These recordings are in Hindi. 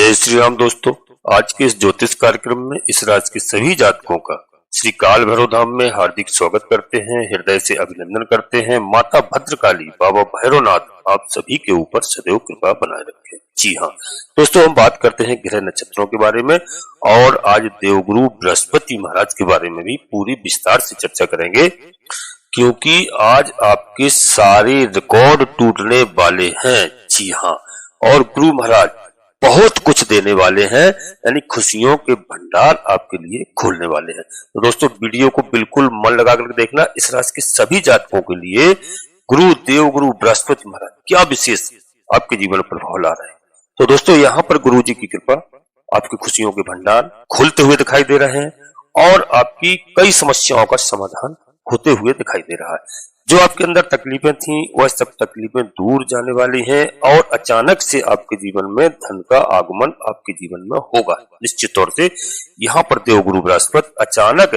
जय श्री राम दोस्तों। आज के इस ज्योतिष कार्यक्रम में इस राशि के सभी जातकों का श्री काल भैरव धाम में हार्दिक स्वागत करते हैं, हृदय से अभिनंदन करते हैं। माता भद्रकाली, बाबा भैरवनाथ आप सभी के ऊपर सदैव कृपा बनाए रखें। जी हाँ दोस्तों, हम बात करते हैं ग्रह नक्षत्रों के बारे में और आज देवगुरु बृहस्पति महाराज के बारे में भी पूरी विस्तार से चर्चा करेंगे, क्योंकि आज आपके सारे रिकॉर्ड टूटने वाले हैं। जी हाँ, और गुरु महाराज बहुत कुछ देने वाले हैं, यानी खुशियों के भंडार आपके लिए खोलने वाले हैं। तो दोस्तों वीडियो को बिल्कुल मन लगा कर देखना। इस राशि के सभी जातकों के लिए गुरु देवगुरु बृहस्पति महाराज क्या विशेष आपके जीवन पर प्रभाव ला रहे हैं। तो दोस्तों यहाँ पर गुरु जी की कृपा आपकी खुशियों के भंडार खोलते हुए दिखाई दे रहे हैं और आपकी कई समस्याओं का समाधान होते हुए दिखाई दे रहा है। जो आपके अंदर तकलीफें थी वह सब तकलीफें दूर जाने वाली हैं और अचानक से आपके जीवन में धन का आगमन आपके जीवन में होगा। निश्चित तौर से यहाँ पर देवगुरु बृहस्पति अचानक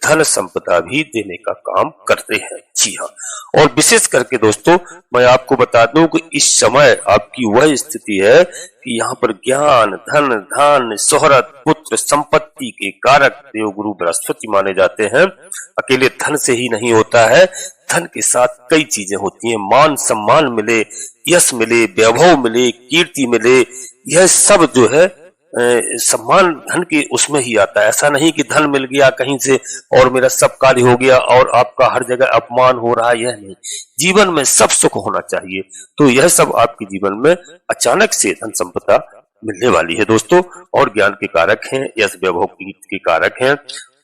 धन संपदा भी देने का काम करते हैं। जी हाँ, और विशेष करके दोस्तों मैं आपको बता दूं कि इस समय आपकी वह स्थिति है कि यहाँ पर ज्ञान, धन, धान्य, शोहरत, पुत्र, संपत्ति के कारक देवगुरु बृहस्पति माने जाते हैं। अकेले धन से ही नहीं होता है, धन के साथ कई चीजें होती हैं। मान सम्मान मिले, यश मिले, वैभव मिले, कीर्ति मिले, यह सब जो है सम्मान धन के उसमें ही आता है। ऐसा नहीं कि धन मिल गया कहीं से और मेरा सब कार्य हो गया और आपका हर जगह अपमान हो रहा है, यह नहीं। जीवन में सब सुख होना चाहिए, तो यह सब आपके जीवन में अचानक से धन संपदा मिलने वाली है दोस्तों। और ज्ञान के कारक हैं, यश वैभव कीर्ति के कारक हैं।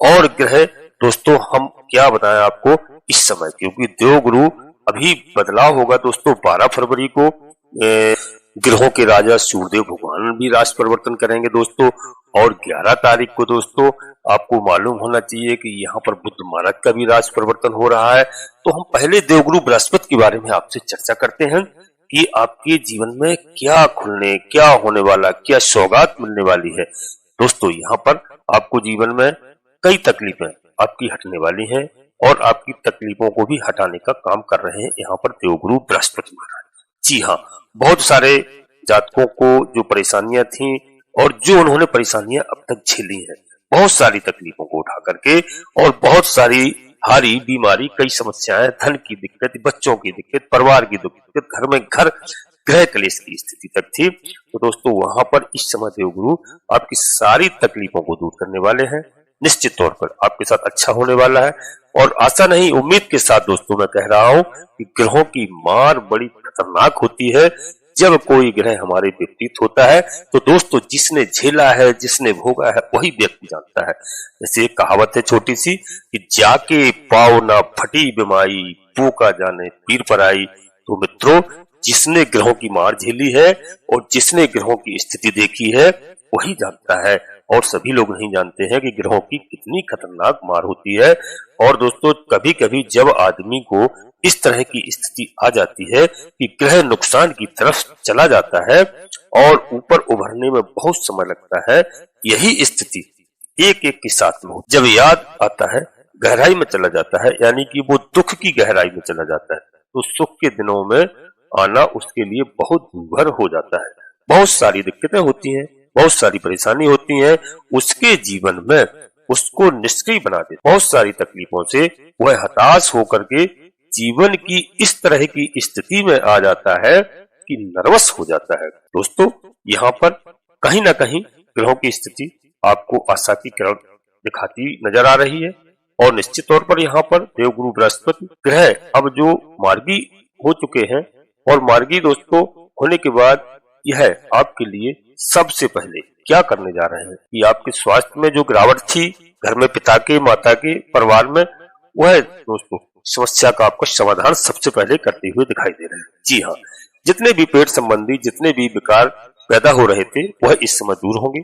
और ग्रह दोस्तों हम क्या बताएं आपको इस समय, क्योंकि देवगुरु अभी बदलाव होगा दोस्तों 12 फरवरी को। ग्रहों के राजा सूर्यदेव भगवान भी राशि परिवर्तन करेंगे दोस्तों। और 11 तारीख को दोस्तों आपको मालूम होना चाहिए कि यहाँ पर बुध महाराज का भी राशि परिवर्तन हो रहा है। तो हम पहले देवगुरु बृहस्पति के बारे में आपसे चर्चा करते हैं कि आपके जीवन में क्या खुलने, क्या होने वाला, क्या सौगात मिलने वाली है। दोस्तों यहाँ पर आपको जीवन में कई तकलीफें आपकी हटने वाली हैं और आपकी तकलीफों को भी हटाने का काम कर रहे हैं यहाँ पर देवगुरु बृहस्पति महाराज। जी हाँ, बहुत सारे जातकों को जो परेशानियां थी और जो उन्होंने परेशानियां अब तक झेली हैं, बहुत सारी तकलीफों को उठा करके और बहुत सारी हारी बीमारी, कई समस्याएं, धन की दिक्कत, बच्चों की दिक्कत, परिवार की दिक्कत, घर में ग्रह क्लेश की स्थिति तक थी। तो दोस्तों वहां पर इस समय देवगुरु आपकी सारी तकलीफों को दूर करने वाले हैं। निश्चित तौर पर आपके साथ अच्छा होने वाला है और आशा नहीं उम्मीद के साथ दोस्तों मैं कह रहा हूं कि ग्रहों की मार बड़ी खतरनाक होती है। जब कोई ग्रह हमारे विपरीत होता है तो दोस्तों जिसने झेला है, जिसने भोगा है, वही व्यक्ति जानता है। जैसे एक कहावत है छोटी सी कि जाके पाओ ना फटी बिमाई, पूका जाने पीर पर आई। तो मित्रों जिसने ग्रहों की मार झेली है और जिसने ग्रहों की स्थिति देखी है वही जानता है, और सभी लोग नहीं जानते हैं कि ग्रहों की कितनी खतरनाक मार होती है। और दोस्तों कभी कभी जब आदमी को इस तरह की स्थिति आ जाती है कि ग्रह नुकसान की तरफ चला जाता है और ऊपर उभरने में बहुत समय लगता है, यही स्थिति एक एक के साथ में जब याद आता है गहराई में चला जाता है, यानी कि वो दुख की गहराई में चला जाता है, तो सुख के दिनों में आना उसके लिए बहुत दूभर हो जाता है। बहुत सारी दिक्कतें होती हैं, बहुत सारी परेशानी होती है, उसके जीवन में उसको निष्क्रिय बना दे। बहुत सारी तकलीफों से वह हताश होकर के जीवन की इस तरह की स्थिति में आ जाता है कि नर्वस हो जाता है। दोस्तों यहाँ पर कहीं ना कहीं ग्रहों की स्थिति आपको आशा की किरण दिखाती नजर आ रही है और निश्चित तौर पर यहाँ पर देवगुरु बृहस्पति ग्रह अब जो मार्गी हो चुके हैं और मार्गी दोस्तों होने के बाद यह आपके लिए सबसे पहले क्या करने जा रहे हैं कि आपके स्वास्थ्य में जो गिरावट थी घर में पिता के, माता के, परिवार में, वह दोस्तों समस्या का आपको समाधान सबसे पहले करते हुए दिखाई दे रहे हैं। जी हाँ, जितने भी पेट संबंधी जितने भी विकार पैदा हो रहे थे वह इस समय दूर होंगे।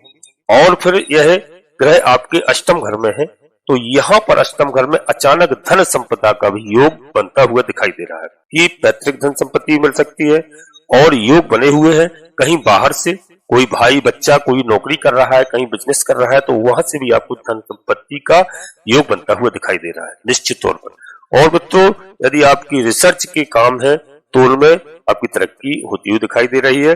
और फिर यह ग्रह आपके अष्टम घर में है, तो यहाँ पर अष्टम घर में अचानक धन संपदा का भी योग बनता हुआ दिखाई दे रहा है कि पैतृक धन संपत्ति मिल सकती है और योग बने हुए हैं। कहीं बाहर से कोई भाई बच्चा कोई नौकरी कर रहा है, कहीं बिजनेस कर रहा है, तो वहां से भी आपको धन संपत्ति का योग बनता हुआ दिखाई दे रहा है निश्चित तौर पर। और मित्रों यदि आपकी रिसर्च के काम है तो उनमें आपकी तरक्की होती हुई दिखाई दे रही है।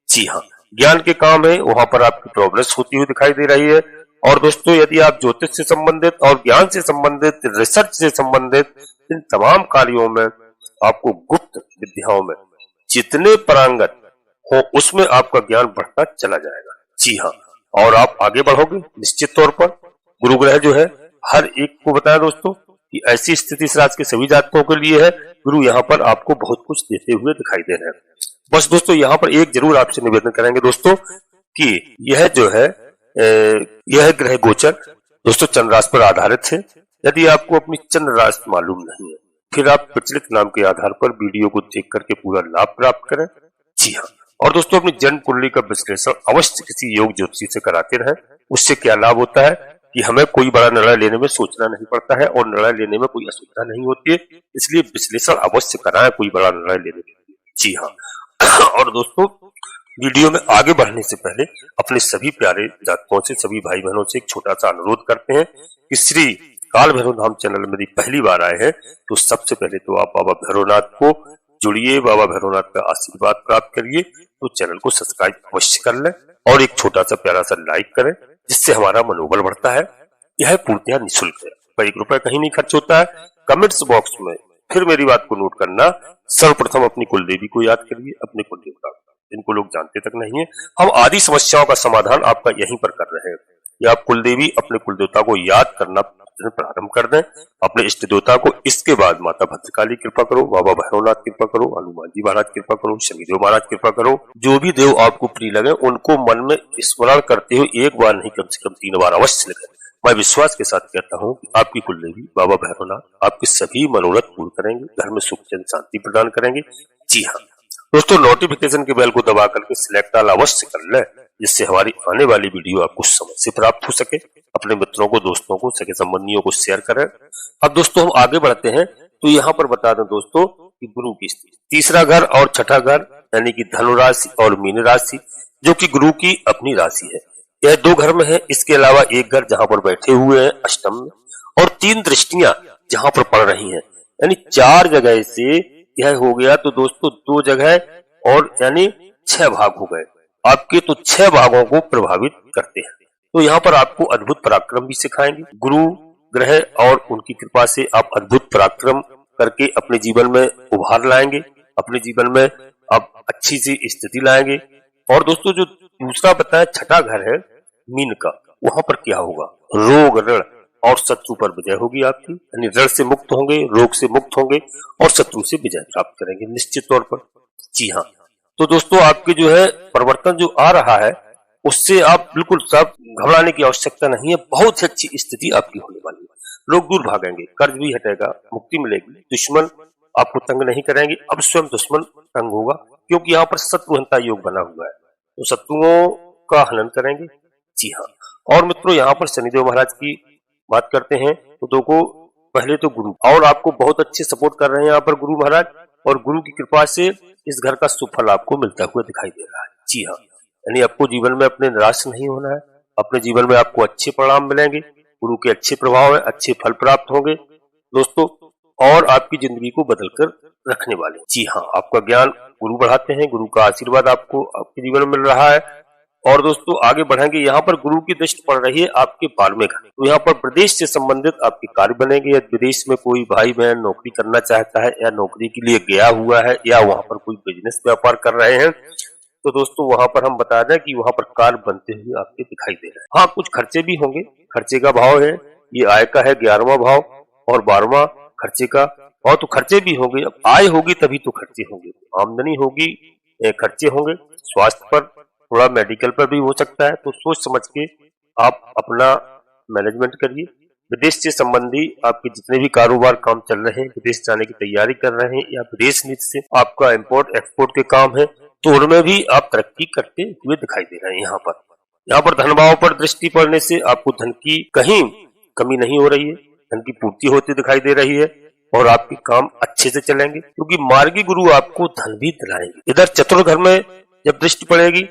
जी हाँ, ज्ञान के काम है वहां पर आपकी प्रोग्रेस होती हुई दिखाई दे रही है। और दोस्तों यदि आप ज्योतिष से संबंधित और ज्ञान से संबंधित, रिसर्च से संबंधित इन तमाम कार्यों में आपको गुप्त विद्याओं में जितने पारंगत हो उसमें आपका ज्ञान बढ़ता चला जाएगा। जी हाँ, और आप आगे बढ़ोगे निश्चित तौर पर। गुरु ग्रह जो है हर एक को बताया दोस्तों कि ऐसी स्थिति इस राशि के सभी जातकों के लिए है। गुरु यहाँ पर आपको बहुत कुछ देते हुए दिखाई दे रहे हैं। बस दोस्तों यहाँ पर एक जरूर आपसे निवेदन करेंगे दोस्तों कि यह जो है यह ग्रह गोचर दोस्तों चंद्र राशि पर आधारित है। यदि आपको अपनी चंद्र राशि मालूम नहीं है फिर आप प्रचलित नाम के आधार पर वीडियो को देख करके पूरा लाभ प्राप्त करें। जी हाँ, और दोस्तों अपनी जन्म कुंडली का विश्लेषण अवश्य किसी योग ज्योतिषी से कराते रहें। उससे क्या लाभ होता है कि हमें कोई बड़ा निर्णय लेने में सोचना नहीं पड़ता है और निर्णय लेने में कोई असुविधा नहीं होती है, इसलिए विश्लेषण अवश्य कराएं कोई बड़ा निर्णय लेने के लिए। जी हाँ, और दोस्तों वीडियो में आगे बढ़ने से पहले अपने सभी प्यारे जातकों से, सभी भाई बहनों से एक छोटा सा अनुरोध करते हैं कि श्री काल भैरव धाम चैनल में यदि पहली बार आए हैं तो सबसे पहले तो आप बाबा भैरवनाथ को जुड़िए, बाबा भैरवनाथ का आशीर्वाद प्राप्त करिए। तो चैनल को सब्सक्राइब अवश्य कर लें और एक छोटा सा प्यारा सा लाइक करें जिससे हमारा मनोबल बढ़ता है। यह पूर्णतः निःशुल्क है, पर 1 रुपए कहीं नहीं खर्च होता है। कमेंट्स बॉक्स में फिर मेरी बात को नोट करना, सर्वप्रथम अपनी कुल देवी को याद करिए, अपने कुल देवता जिनको लोग जानते तक नहीं है। हम आदि समस्याओं का समाधान आपका यहीं पर कर रहे हैं। या आप कुल देवी अपने कुल देवता को याद करना प्रारंभ कर दें, अपने इष्ट देवता को। इसके बाद माता भद्रकाली कृपा करो, बाबा भैरवनाथ कृपा करो, हनुमान जी महाराज कृपा करो, शनिदेव महाराज कृपा करो। जो भी देव आपको प्रिय लगे उनको मन में स्मरण करते हुए एक बार नहीं कम से कम 3 बार अवश्य लिखें। मैं विश्वास के साथ कहता हूँ कि आपकी कुल देवी बाबा भैरवनाथ आपके सभी मनोरथ पूर्ण करेंगे, घर में सुख शांति प्रदान करेंगे। जी हाँ दोस्तों, नोटिफिकेशन के बेल को दबा करके सिलेक्ट ऑल अवश्य कर लें जिससे हमारी आने वाली वीडियो आपको समय से प्राप्त हो सके। अपने मित्रों को, दोस्तों को, सगे संबंधियों को शेयर करें। अब दोस्तों हम आगे बढ़ते हैं तो यहाँ पर बता दें दोस्तों कि गुरु की स्थिति, तीसरा घर और छठा घर यानी कि धनु राशि और मीन राशि जो कि गुरु की अपनी राशि है, यह 2 घर में है। इसके अलावा एक घर जहाँ पर बैठे हुए हैं अष्टम में, और 3 दृष्टियां जहाँ पर पड़ रही हैं, यानी 4 जगह से यह हो गया। तो दोस्तों 2 जगह और यानी 6 भाग हो गए आपके, तो 6 भागों को प्रभावित करते हैं। तो यहाँ पर आपको अद्भुत पराक्रम भी सिखाएंगे गुरु ग्रह, और उनकी कृपा से आप अद्भुत पराक्रम करके अपने जीवन में उभार लाएंगे, अपने जीवन में आप अच्छी सी स्थिति लाएंगे। और दोस्तों जो दूसरा बताया छठा घर है मीन का, वहां पर क्या होगा, रोग ऋण और शत्रु पर विजय होगी आपकी, यानी ऋण से मुक्त होंगे, रोग से मुक्त होंगे और शत्रु से विजय प्राप्त करेंगे निश्चित तौर पर। जी हाँ, तो दोस्तों आपके जो है परिवर्तन जो आ रहा है उससे आप बिल्कुल सब घबराने की आवश्यकता नहीं है। बहुत ही अच्छी स्थिति आपकी होने वाली है। लोग दूर भागेंगे, कर्ज भी हटेगा, मुक्ति मिलेगी, दुश्मन आपको तंग नहीं करेंगे। अब स्वयं दुश्मन तंग होगा क्योंकि यहाँ पर शत्रुहंता योग बना हुआ है, तो शत्रुओं का हनन करेंगे। जी हाँ, और मित्रों यहाँ पर शनिदेव महाराज की बात करते हैं तो देखो पहले तो गुरु और आपको बहुत अच्छे सपोर्ट कर रहे हैं यहाँ पर गुरु महाराज, और गुरु की कृपा से इस घर का सुफल आपको मिलता हुआ दिखाई दे रहा है। जी हाँ, यानी आपको जीवन में अपने निराश नहीं होना है, अपने जीवन में आपको अच्छे परिणाम मिलेंगे, गुरु के अच्छे प्रभाव है, अच्छे फल प्राप्त होंगे दोस्तों, और आपकी जिंदगी को बदलकर रखने वाले। जी हाँ, आपका ज्ञान गुरु बढ़ाते हैं, गुरु का आशीर्वाद आपको आपके जीवन में मिल रहा है। और दोस्तों आगे बढ़ेंगे, यहाँ पर गुरु की दृष्टि पड़ रही है आपके 12वें घर, तो यहाँ पर प्रदेश से संबंधित आपके कार्य बनेंगे। यदि विदेश में कोई भाई बहन नौकरी करना चाहता है या नौकरी के लिए गया हुआ है या वहाँ पर कोई बिजनेस व्यापार कर रहे हैं तो दोस्तों वहां पर हम बता दें कि वहां पर कार्य बनते हुए आपके दिखाई दे रहे हैं। हाँ, कुछ खर्चे भी होंगे, खर्चे का भाव है, ये आय का है 11वां भाव और 12वां खर्चे का, और तो खर्चे भी होंगे। अब आय होगी तभी तो खर्चे होंगे, आमदनी होगी खर्चे होंगे। स्वास्थ्य पर थोड़ा मेडिकल पर भी हो सकता है, तो सोच समझ के आप अपना मैनेजमेंट करिए। विदेश से संबंधी आपके जितने भी कारोबार काम चल रहे हैं, विदेश जाने की तैयारी कर रहे हैं या विदेश नीति से आपका इम्पोर्ट एक्सपोर्ट के काम है, तो उनमें भी आप तरक्की करते हुए दिखाई दे रहे हैं। यहाँ पर धन भाव पर दृष्टि पड़ने से आपको धन की कहीं कमी नहीं हो रही है, धन की पूर्ति होती दिखाई दे रही है और आपके काम अच्छे से चलेंगे क्योंकि मार्गी गुरु आपको धन भी दिलाएंगे। इधर चतुर्थ घर में जब दृष्टि पड़ेगी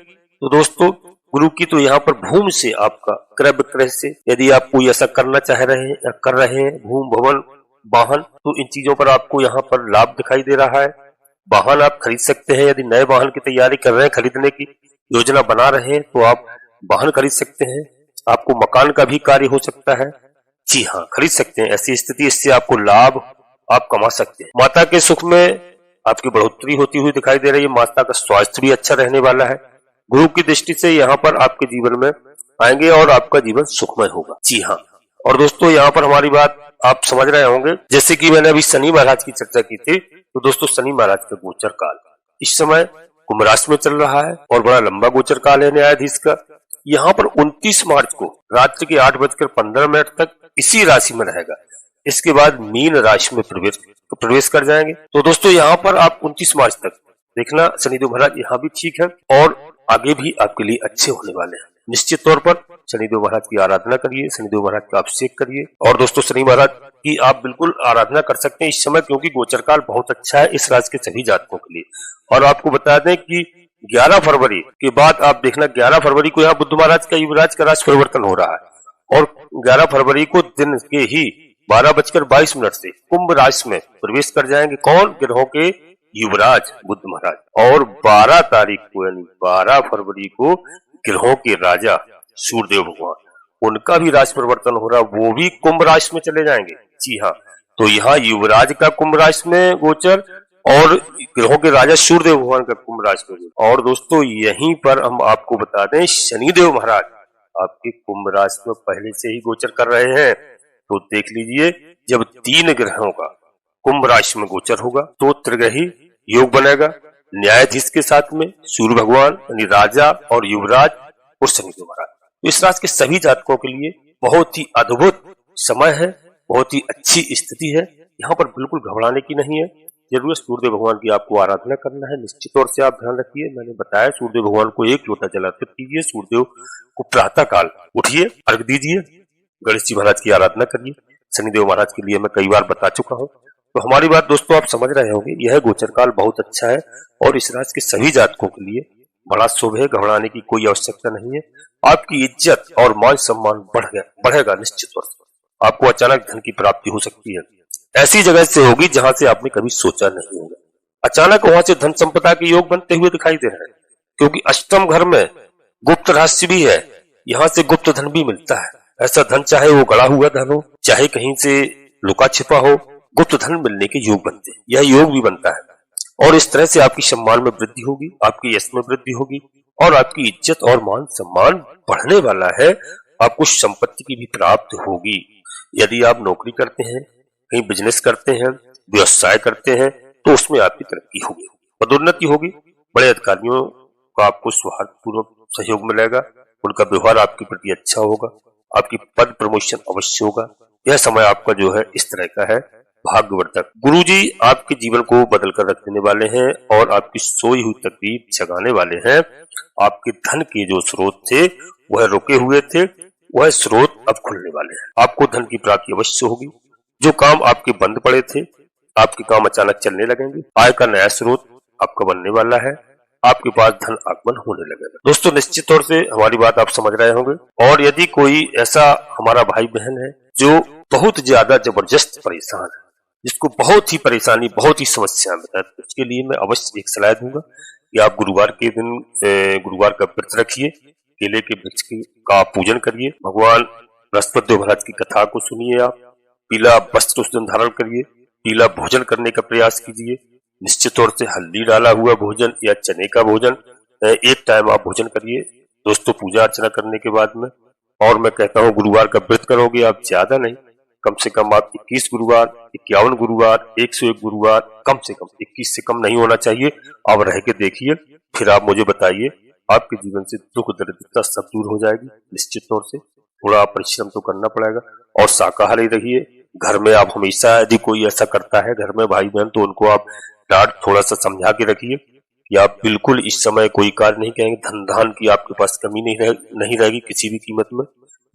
तो दोस्तों गुरु की, तो यहाँ पर भूमि से आपका क्रय विक्रय से यदि आप कोई ऐसा करना चाह रहे हैं या कर रहे हैं, भूमि भवन वाहन, तो इन चीजों पर आपको यहाँ पर लाभ दिखाई दे रहा है। वाहन आप खरीद सकते हैं, यदि नए वाहन की तैयारी कर रहे हैं खरीदने की योजना बना रहे हैं तो आप वाहन खरीद सकते हैं, आपको मकान का भी कार्य हो सकता है। जी हाँ, खरीद सकते हैं। ऐसी स्थिति, इससे आपको लाभ आप कमा सकते हैं। माता के सुख में आपकी बढ़ोतरी होती हुई दिखाई दे रही है। माता का स्वास्थ्य भी अच्छा रहने वाला है। गुरु की दृष्टि से यहाँ पर आपके जीवन में आएंगे और आपका जीवन सुखमय होगा। जी हाँ, और दोस्तों यहाँ पर हमारी बात आप समझ रहे होंगे, जैसे कि मैंने अभी शनि महाराज की चर्चा की थी, तो दोस्तों शनि महाराज का गोचर काल इस समय कुंभ राशि में चल रहा है और बड़ा लंबा गोचर काल है न्यायाधीश का। यहाँ पर 29 मार्च को रात्रि के 8:15 तक इसी राशि में रहेगा। इसके बाद मीन राशि में प्रवेश कर जाएंगे। तो दोस्तों यहाँ पर आप 29 मार्च तक देखना, शनिदेव महाराज यहाँ भी ठीक है और आगे भी आपके लिए अच्छे होने वाले हैं। निश्चित तौर पर शनिदेव महाराज की आराधना करिए, शनिदेव महाराज का अभिषेक करिए। और दोस्तों शनि महाराज की आप बिल्कुल आराधना कर सकते हैं इस समय, क्योंकि गोचर काल बहुत अच्छा है इस राशि के सभी जातकों के लिए। और आपको बता दें कि 11 फरवरी के बाद आप देखना, 11 फरवरी को यहाँ बुध महाराज का युवराज का राशि परिवर्तन हो रहा है और 11 फरवरी को दिन के ही 12:22 से कुंभ राशि में प्रवेश कर जाएंगे। कौन? ग्रहों के युवराज बुध महाराज। और 12 तारीख को यानी 12 फरवरी को ग्रहों के राजा सूर्यदेव भगवान, उनका भी राशि परिवर्तन हो रहा, वो भी कुंभ राशि में चले जाएंगे। जी हाँ, तो यहाँ युवराज का कुंभ राशि में गोचर और ग्रहों के राजा सूर्यदेव भगवान का कुंभ राशि में। और दोस्तों यहीं पर हम आपको बता दें, शनिदेव महाराज आपके कुंभ राशि में पहले से ही गोचर कर रहे हैं। तो देख लीजिए, जब 3 ग्रहों का कुंभ राशि में गोचर होगा तो त्रिग्रही योग बनेगा न्यायाधीश के साथ में सूर्य भगवान यानी राजा और युवराज और शनिदेव महाराज। इस राशि के सभी जातकों के लिए बहुत ही अद्भुत समय है, बहुत ही अच्छी स्थिति है। यहाँ पर बिल्कुल घबराने की नहीं है। जरूर सूर्यदेव भगवान की आपको आराधना करना है। निश्चित तौर से आप ध्यान रखिए, मैंने बताया सूर्यदेव भगवान को 1 लोटा जल अर्पित कीजिए। सूर्यदेव को प्रातः काल उठिए, अर्घ दीजिए, गणेश जी महाराज की आराधना करिए। शनिदेव महाराज के लिए मैं कई बार बता चुका हूँ। तो हमारी बात दोस्तों आप समझ रहे होंगे, यह गोचर काल बहुत अच्छा है और इस राशि के सभी जातकों के लिए बड़ा शुभ है। घबराने की कोई आवश्यकता नहीं है। आपकी इज्जत और मान सम्मान बढ़ेगा। निश्चित तौर से आपको अचानक धन की प्राप्ति हो सकती है। ऐसी जगह से होगी जहां से आपने कभी सोचा नहीं होगा। अचानक वहां से धन संपदा के योग बनते हुए दिखाई दे रहे हैं, क्योंकि अष्टम घर में गुप्त रहस्य भी है। यहाँ से गुप्त धन भी मिलता है। ऐसा धन चाहे वो गड़ा हुआ धन हो, चाहे कहीं से लुका छिपा हो, गुप्त धन मिलने के योग बनते हैं। यह योग भी बनता है और इस तरह से आपकी सम्मान में वृद्धि होगी, आपकी यश में वृद्धि होगी और आपकी इज्जत और मान सम्मान बढ़ने वाला है। आपको संपत्ति की भी प्राप्ति होगी। यदि आप नौकरी करते हैं, कहीं बिजनेस करते हैं, व्यवसाय करते हैं, तो उसमें आपकी तरक्की होगी, पदोन्नति होगी। बड़े अधिकारियों का आपको सौहार्दपूर्वक सहयोग मिलेगा, उनका व्यवहार आपके प्रति अच्छा होगा, आपकी पद प्रमोशन अवश्य होगा। यह समय आपका जो है इस तरह का है भाग्यवर्धक। गुरुजी आपके जीवन को बदल कर रख देने वाले हैं और आपकी सोई हुई तकलीफ जगाने वाले हैं। आपके धन के जो स्रोत थे वह रुके हुए थे, वह स्रोत अब खुलने वाले हैं। आपको धन की प्राप्ति अवश्य होगी। जो काम आपके बंद पड़े थे, आपके काम अचानक चलने लगेंगे। आय का नया स्रोत आपका बनने वाला है। आपके पास धन आगमन होने लगेगा। दोस्तों निश्चित तौर से हमारी बात आप समझ रहे होंगे। और यदि कोई ऐसा हमारा भाई बहन है जो बहुत ज्यादा जबरदस्त परेशान है, जिसको बहुत ही परेशानी, बहुत ही समस्या में है, तो उसके लिए मैं अवश्य एक सलाह दूंगा कि आप गुरुवार के दिन गुरुवार का व्रत रखिए, केले के वृक्ष का पूजन करिए, भगवान बृहस्पति महाराज की कथा को सुनिए, आप पीला वस्त्र उस दिन धारण करिए, पीला भोजन करने का प्रयास कीजिए। निश्चित तौर से हल्दी डाला हुआ भोजन या चने का भोजन एक टाइम आप भोजन करिए दोस्तों, पूजा अर्चना करने के बाद में। और मैं कहता हूँ गुरुवार का व्रत करोगे आप, ज्यादा नहीं, कम से कम आप 21 गुरुवार, 51 गुरुवार, 101 गुरुवार, कम से कम 21 से कम नहीं होना चाहिए। आप रह के देखिए, फिर आप मुझे बताइए, आपके जीवन से दुख दरिद्रता सब दूर हो जाएगी। निश्चित तौर से थोड़ा परिश्रम तो करना पड़ेगा। और शाकाहारी रहिए। घर में आप हमेशा, यदि कोई ऐसा करता है घर में भाई बहन, तो उनको आप डांट थोड़ा सा समझा के रखिए कि आप बिल्कुल इस समय कोई कार्य नहीं करेंगे। धन धान की आपके पास कमी नहीं रहेगी किसी भी कीमत में।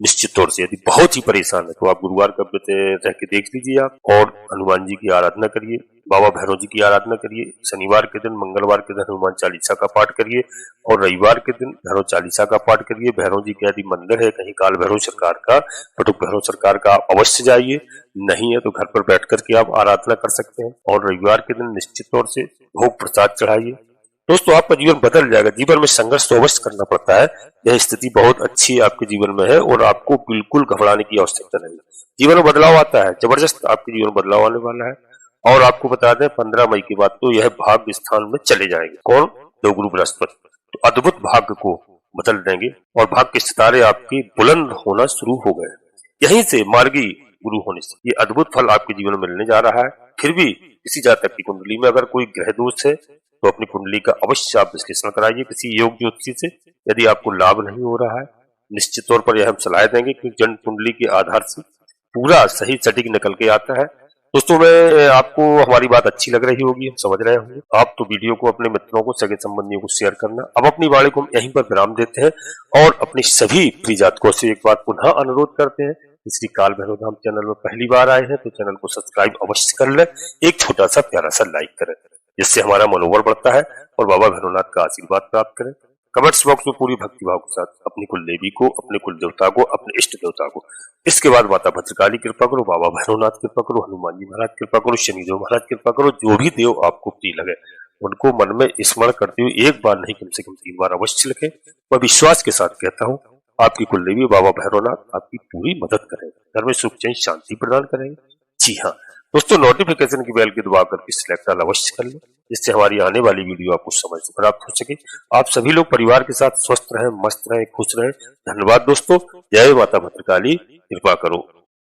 निश्चित तौर से यदि बहुत ही परेशान है तो आप गुरुवार का व्रत रह के देख लीजिए आप। और हनुमान जी की आराधना करिए, बाबा भैरव जी की आराधना करिए। शनिवार के दिन, मंगलवार के दिन हनुमान चालीसा का पाठ करिए और रविवार के दिन भैरव चालीसा का पाठ करिए। भैरव जी का यदि मंदिर है कहीं काल भैरव सरकार का, पटुक भैरव सरकार का, आप अवश्य जाइए। नहीं है तो घर पर बैठ करके आप आराधना कर सकते हैं। और रविवार के दिन निश्चित तौर से भोग प्रसाद चढ़ाइए, दोस्तों आपका जीवन बदल जाएगा। जीवन में संघर्ष तो अवश्य करना पड़ता है। यह स्थिति बहुत अच्छी आपके जीवन में है और आपको बिल्कुल घबराने की आवश्यकता नहीं। जीवन में बदलाव आता है, जबरदस्त आपके जीवन में बदलाव आने वाला है। और आपको बता दें 15 मई के बाद तो यह भाग्य स्थान में चले जाएंगे। कौन? देवगुरु बृहस्पति। तो अद्भुत भाग्य को बदल देंगे और भाग्य के सितारे आपके बुलंद होना शुरू हो गए। यहीं से मार्गी गुरु होने से ये अद्भुत फल आपके जीवन में मिलने जा रहा है। फिर भी किसी जातक की कुंडली में अगर कोई ग्रह दोष है तो अपनी कुंडली का अवश्य आप विश्लेषण कराइए किसी योग ज्योतिषी से। यदि आपको लाभ नहीं हो रहा है, निश्चित तौर पर यह हम सलाह देंगे कि जन्म कुंडली के आधार से पूरा सही सटीक निकल के आता है। दोस्तों मैं आपको हमारी बात अच्छी लग रही होगी, हम समझ रहे होंगे। आप तो वीडियो को अपने मित्रों को, सगे संबंधियों को शेयर करना। अब अपनी वाणी को हम यहीं पर विराम देते हैं और अपनी सभी प्रिय जातकों से एक बार पुनः अनुरोध करते हैं। श्री काल भैरव धाम चैनल में पहली बार आए हैं तो चैनल को सब्सक्राइब अवश्य कर लें, एक छोटा सा प्यारा सा लाइक करें, जिससे हमारा मनोबल बढ़ता है और बाबा भैरवनाथ का आशीर्वाद प्राप्त करें। कमेंट्स बॉक्स में पूरी भक्ति भाव के साथ अपनी कुल देवी को, अपने कुल देवता को, अपने इष्ट देवता को, इसके बाद माता भद्रकाली कृपा करो, बाबा भैरवनाथ कृपा करो, हनुमान जी महाराज कृपा करो, शनिदेव महाराज कृपा करो। जो भी देव आपको प्रिय लगे उनको मन में स्मरण करते हुए एक बार नहीं कम से कम 3 बार अवश्य लिखें। मैं विश्वास के साथ कहता हूँ आपकी कुल देवी बाबा भैरवनाथ आपकी पूरी मदद करेंगे, घर में सुख चैन शांति प्रदान करेंगे। जी हाँ दोस्तों, नोटिफिकेशन की बेल की दबा करके सिलेक्ट ऑल अवश्य कर लें, जिससे हमारी आने वाली वीडियो आपको समय से प्राप्त हो सके। आप सभी लोग परिवार के साथ स्वस्थ रहें, मस्त रहें, खुश रहें। धन्यवाद दोस्तों। जय माता भद्रकाली, कृपा करो।